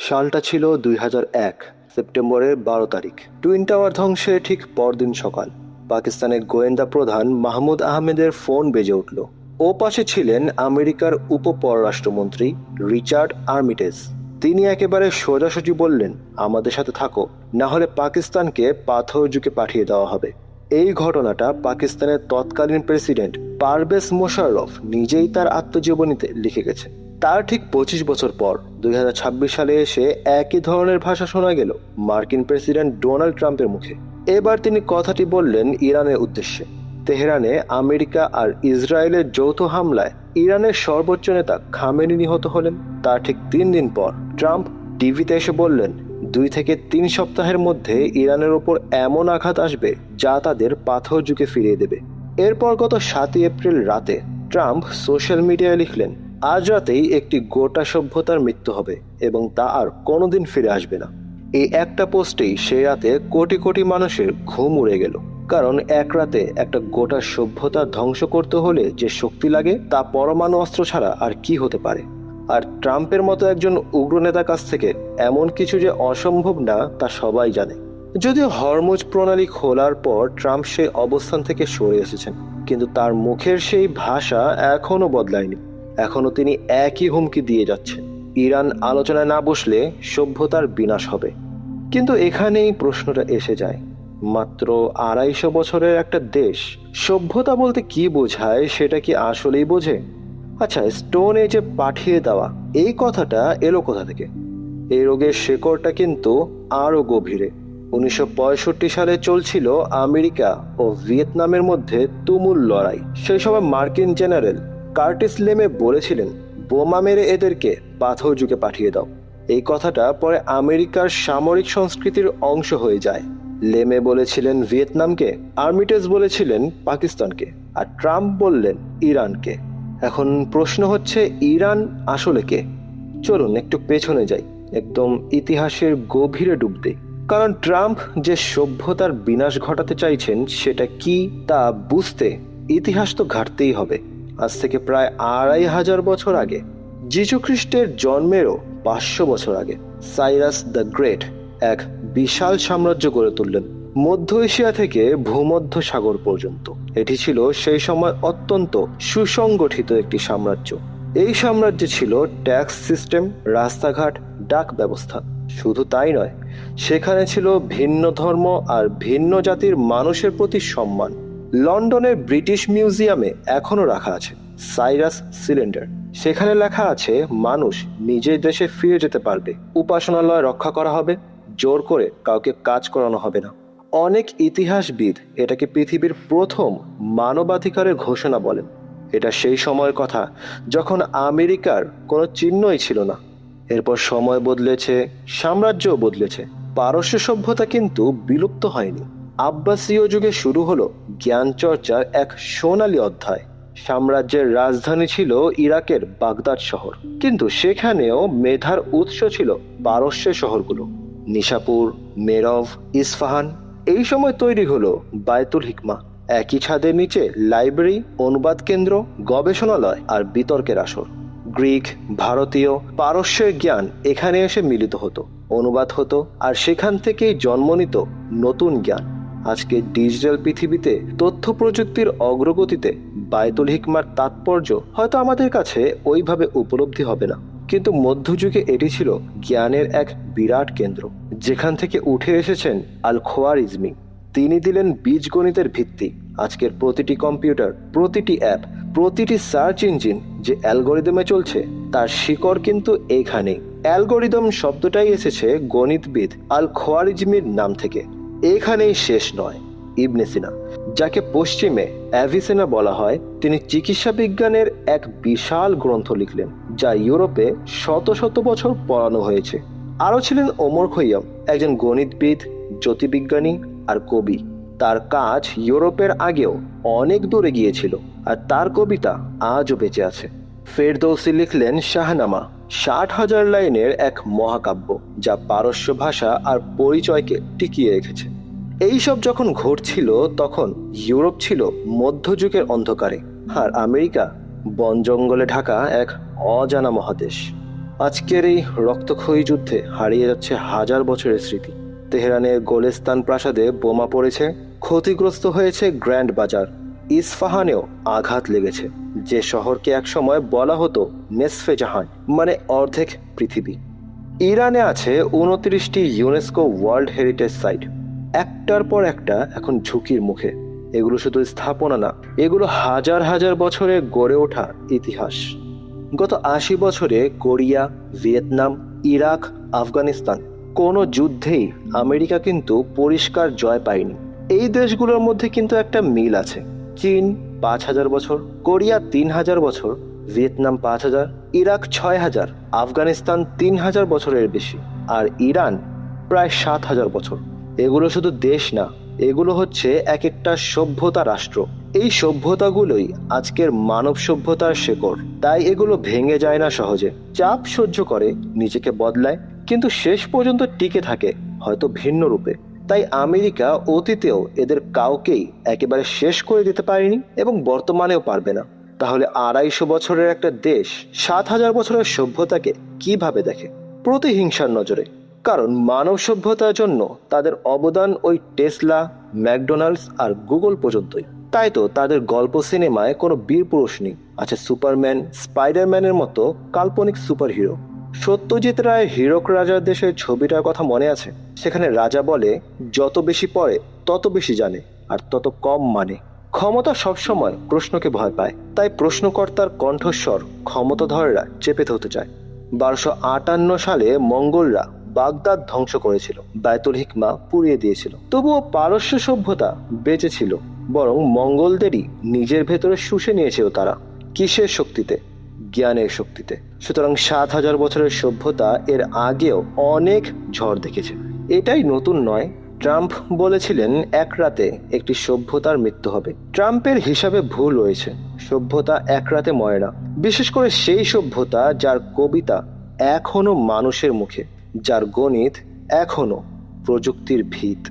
সালটা ছিল ২০০১ সেপ্টেম্বরের ১২ তারিখ। টুইন টাওয়ার ধ্বংসে ঠিক পরদিন সকাল পাকিস্তানের গোয়েন্দা প্রধান মাহমুদ আহমেদের ফোন বেজে উঠল। ও পাশে ছিলেন আমেরিকার উপপররাষ্ট্রমন্ত্রী রিচার্ড আর্মিটেজ। তিনি একেবারে সোজাসুজি বললেন, আমাদের সাথে থাকো, না হলে পাকিস্তানকে পাথর যুগে পাঠিয়ে দেওয়া হবে। এই ঘটনাটা পাকিস্তানের তৎকালীন প্রেসিডেন্ট পারভেজ মোশাররফ নিজেই তার আত্মজীবনীতে লিখে গেছেন। তার ঠিক ২৫ বছর পর ২০২৬ সালে এসে একই ধরনের ভাষা শোনা গেল মার্কিন প্রেসিডেন্ট ডোনাল্ড ট্রাম্পের মুখে। এবার তিনি কথাটি বললেন ইরানের উদ্দেশ্যে। তেহরানে আমেরিকা আর ইসরায়েলের যৌথ হামলায় ইরানের সর্বোচ্চ নেতা খামেনি নিহত হলেন। তার ঠিক ৩ দিন পর ট্রাম্প টিভিতে এসে বললেন, ২ থেকে ৩ সপ্তাহের মধ্যে ইরানের ওপর এমন আঘাত আসবে যা তাদের পাথর যুগে ফিরিয়ে দেবে। এরপর গত ৭ এপ্রিল রাতে ট্রাম্প সোশ্যাল মিডিয়ায় লিখলেন, আজ রাতেই একটি গোটা সভ্যতার মৃত্যু হবে এবং তা আর কোনোদিন ফিরে আসবে না। এই একটা পোস্টেই সেই রাতে কোটি কোটি মানুষের ঘুম উড়ে গেল। কারণ এক রাতে একটা গোটা সভ্যতা ধ্বংস করতে হলে যে শক্তি লাগে তা পরমাণু অস্ত্র ছাড়া আর কি হতে পারে। আর ট্রাম্পের মতো একজন উগ্র নেতার কাছ থেকে এমন কিছু যে অসম্ভব না তা সবাই জানে। যদিও হরমুজ প্রণালী খোলার পর ট্রাম্প সেই অবস্থান থেকে সরে এসেছেন, কিন্তু তার মুখের সেই ভাষা এখনো বদলায়নি। এখনো তিনি একই হুমকি দিয়ে যাচ্ছেন, ইরান আলোচনায় না বসলে সভ্যতার বিনাশ হবে। কিন্তু এখানেই প্রশ্নটা এসে যায়, মাত্র ২৫০ বছরের একটা দেশ সভ্যতা বলতে কি বোঝায় সেটা কি আসলেই বোঝে? আচ্ছা, স্টোন এজে পাঠিয়ে দেওয়া এই কথাটা এলো কোথা থেকে? এই রোগের শেকড়টা কিন্তু আরো গভীরে। ১৯৬৫ সালে চলছিল আমেরিকা ও ভিয়েতনামের মধ্যে তুমুল লড়াই। সেই সময় মার্কিন জেনারেল কার্টিস লেমে বলেছিলেন, বোমা মেরে এদেরকে পাথর যুগে পাঠিয়ে দাও। এই কথাটা পরে আমেরিকার সামরিক সংস্কৃতির অংশ হয়ে যায়। লেমে বলেছিলেন ভিয়েতনামকে, আর্মিটেজ বলেছিলেন পাকিস্তানকে, আর ট্রাম্প বললেন ইরানকে। এখন প্রশ্ন হচ্ছে, ইরান আসলে কে? চলুন একটু পেছনে যাই, একদম ইতিহাসের গভীরে ডুব দিই। কারণ ট্রাম্প যে সভ্যতার বিনাশ ঘটাতে চাইছেন সেটা কি তা বুঝতে ইতিহাস তো ঘাটতেই হবে। আজ থেকে প্রায় ২৫০০ বছর আগে, যীশু খ্রিস্টের জন্মেরও ৫০০ বছর আগে, সাইরাস দ্য গ্রেট এক বিশাল সাম্রাজ্য গড়ে তুললেন মধ্য এশিয়া থেকে ভূমধ্য সাগর পর্যন্ত। এটি ছিল সেই সময় অত্যন্ত সুসংগঠিত একটি সাম্রাজ্য। এই সাম্রাজ্যে ছিল ট্যাক্স সিস্টেম, রাস্তাঘাট, ডাক ব্যবস্থা। শুধু তাই নয়, সেখানে ছিল ভিন্ন ধর্ম আর ভিন্ন জাতির মানুষের প্রতি সম্মান। লন্ডনের ব্রিটিশ মিউজিয়ামে এখনো রাখা আছে সাইরাস সিলিন্ডার। সেখানে লেখা আছে, মানুষ নিজের দেশে ফিরে যেতে পারবে, উপাসনালয় রক্ষা করা হবে, জোর করে কাউকে কাজ করানো হবে না। অনেক ইতিহাসবিদ এটাকে পৃথিবীর প্রথম মানবাধিকারের ঘোষণা বলেন। এটা সেই সময়ের কথা যখন আমেরিকার কোনো চিহ্নই ছিল না। এরপর সময় বদলেছে, সাম্রাজ্যও বদলেছে। পারস্য সভ্যতা কিন্তু বিলুপ্ত হয়নি। আব্বাসীয় যুগে শুরু হলো জ্ঞান চর্চার এক সোনালী অধ্যায়। সাম্রাজ্যের রাজধানী ছিল ইরাকের বাগদাদ শহর, কিন্তু সেখানেও মেধার উৎস ছিল পারস্যের শহরগুলো, নিশাপুর, মেরভ, ইস্পাহান। এই সময় তৈরি হলো বায়তুল হিকমা, একই ছাদের নিচে লাইব্রেরি, অনুবাদ কেন্দ্র, গবেষণালয় আর বিতর্কের আসর। গ্রিক, ভারতীয়, পারস্যের জ্ঞান এখানে এসে মিলিত হতো, অনুবাদ হতো, আর সেখান থেকেই জন্ম নিত নতুন জ্ঞান। আজকে ডিজিটাল পৃথিবীতে তথ্য প্রযুক্তির অগ্রগতিতে বায়তুল হিকমার তাৎপর্য হয়তো আমাদের কাছে ওইভাবে উপলব্ধি হবে না, কিন্তু মধ্যযুগে এটি ছিল জ্ঞানের এক বিরাট কেন্দ্র, যেখান থেকে উঠে এসেছেন আল খোয়ারিজমি। তিনি দিলেন বীজগণিতের ভিত্তি। আজকের প্রতিটি কম্পিউটার, প্রতিটি অ্যাপ, প্রতিটি সার্চ ইঞ্জিন যে অ্যালগোরিদমে চলছে তার শিকড় কিন্তু এইখানেই। অ্যালগোরিদম শব্দটাই এসেছে গণিতবিদ আল খোয়ারিজমির নাম থেকে। এখানেই শেষ নয়। ইবনে সিনা, যাকে পশ্চিমে অ্যাভিসেনা বলা হয়, তিনি চিকিৎসা বিজ্ঞানের এক বিশাল গ্রন্থ লিখলেন যা ইউরোপে শত শত বছর পড়ানো হয়েছে। আরও ছিলেন ওমর খৈয়াম, একজন গণিতবিদ, জ্যোতির্বিজ্ঞানী আর কবি। তার কাজ ইউরোপের আগেও অনেক দূরে গিয়েছিল, আর তার কবিতা আজও বেঁচে আছে। ফেরদৌসি লিখলেন শাহনামা, ৬০,০০০ লাইনের এক মহাকাব্য যা পারস্য ভাষা আর পরিচয়কে টিকিয়ে রেখেছে। এইসব যখন ঘটছিল তখন ইউরোপ ছিল মধ্যযুগের অন্ধকারে, আর আমেরিকা বন জঙ্গলে ঢাকা এক অজানা মহাদেশ। আজকের এই রক্তক্ষয়ী যুদ্ধে হারিয়ে যাচ্ছে হাজার বছরের স্মৃতি। তেহরানের গোলেস্তান প্রাসাদে বোমা পড়েছে, ক্ষতিগ্রস্ত হয়েছে গ্র্যান্ড বাজার। ইস্পাহানেও আঘাত লেগেছে, যে শহরকে একসময় বলা হতো নেসফে জাহান, মানে অর্ধেক পৃথিবী। ইরানে আছে 29টি ইউনেস্কো ওয়ার্ল্ড হেরিটেজ সাইট, একটার পর একটা এখন ঝুঁকির মুখে। এগুলো শুধু স্থাপনা না, এগুলো হাজার হাজার বছরে গড়ে ওঠা ইতিহাস। গত 80 বছরে কোরিয়া, ভিয়েতনাম, ইরাক, আফগানিস্তান কোনো যুদ্ধেই আমেরিকা কিন্তু পরিষ্কার জয় পায়নি। এই দেশগুলোর মধ্যে কিন্তু একটা মিল আছে। চীন 5,000 বছর, কোরিয়া 3,000 বছর, ভিয়েতনাম 5,000, ইরাক 6,000, আফগানিস্তান 3,000 বছরের বেশি, আর ইরান প্রায় 7,000 বছর। এগুলো শুধু দেশ না, এগুলো হচ্ছে এক একটা সভ্যতা রাষ্ট্র। এই সভ্যতাগুলোই আজকের মানব সভ্যতার শেকড়। তাই এগুলো ভেঙে যায় না সহজে, চাপ সহ্য করে, নিজেকে বদলায়, কিন্তু শেষ পর্যন্ত টিকে থাকে, হয়তো ভিন্ন রূপে। তাই আমেরিকা অতীতেও এদের কাউকেই একেবারে শেষ করে দিতে পারেনি এবং বর্তমানেও পারবে না। তাহলে 250 বছরের একটা দেশ 7,000 বছরের সভ্যতাকে কিভাবে দেখে? প্রতিহিংসার নজরে। কারণ মানব সভ্যতার জন্য তাদের অবদান ওই টেসলা, ম্যাকডোনাল্ডস আর গুগল পর্যন্তই। তাই তো তাদের গল্প সিনেমায় কোনো বীর পুরুষ নেই, আছে সুপারম্যান, স্পাইডারম্যানের মতো কাল্পনিক সুপারহিরো। সত্যজিৎ রায় হীরক রাজার দেশের ছবিটার কথা মনে আছে? সেখানে রাজা বলে, যত বেশি পড়ে তত বেশি জানে, আর তত কম মানে। ক্ষমতা সবসময় প্রশ্নকে ভয় পায়, তাই প্রশ্নকর্তার কণ্ঠস্বর ক্ষমতাধররা চেপে ধরতে চায়। 1258 সালে মঙ্গলরা বাগদাদ ধ্বংস করেছিল, বায়তুল হিকমা পুড়িয়ে দিয়েছিল, তবুও পারস্য সভ্যতা বেঁচে ছিল। বরং মঙ্গলদেরই নিজের ভেতরে শুষে নিয়েছিল তারা। কিসের শক্তিতে? জ্ঞানের শক্তিতে। সুতরাং 7,000 বছরের সভ্যতা এর আগেও অনেক ঝড় দেখেছে। এটাই নতুন নয়। ট্রাম্প বলেছিলেন এক রাতে একটি সভ্যতার মৃত্যু হবে। ট্রাম্পের হিসাবে ভুল রয়েছে। সভ্যতা এক রাতে মরে না, বিশেষ করে সেই সভ্যতা যার কবিতা এখনো মানুষের মুখে, যার গণিত এখনো প্রযুক্তির ভিত।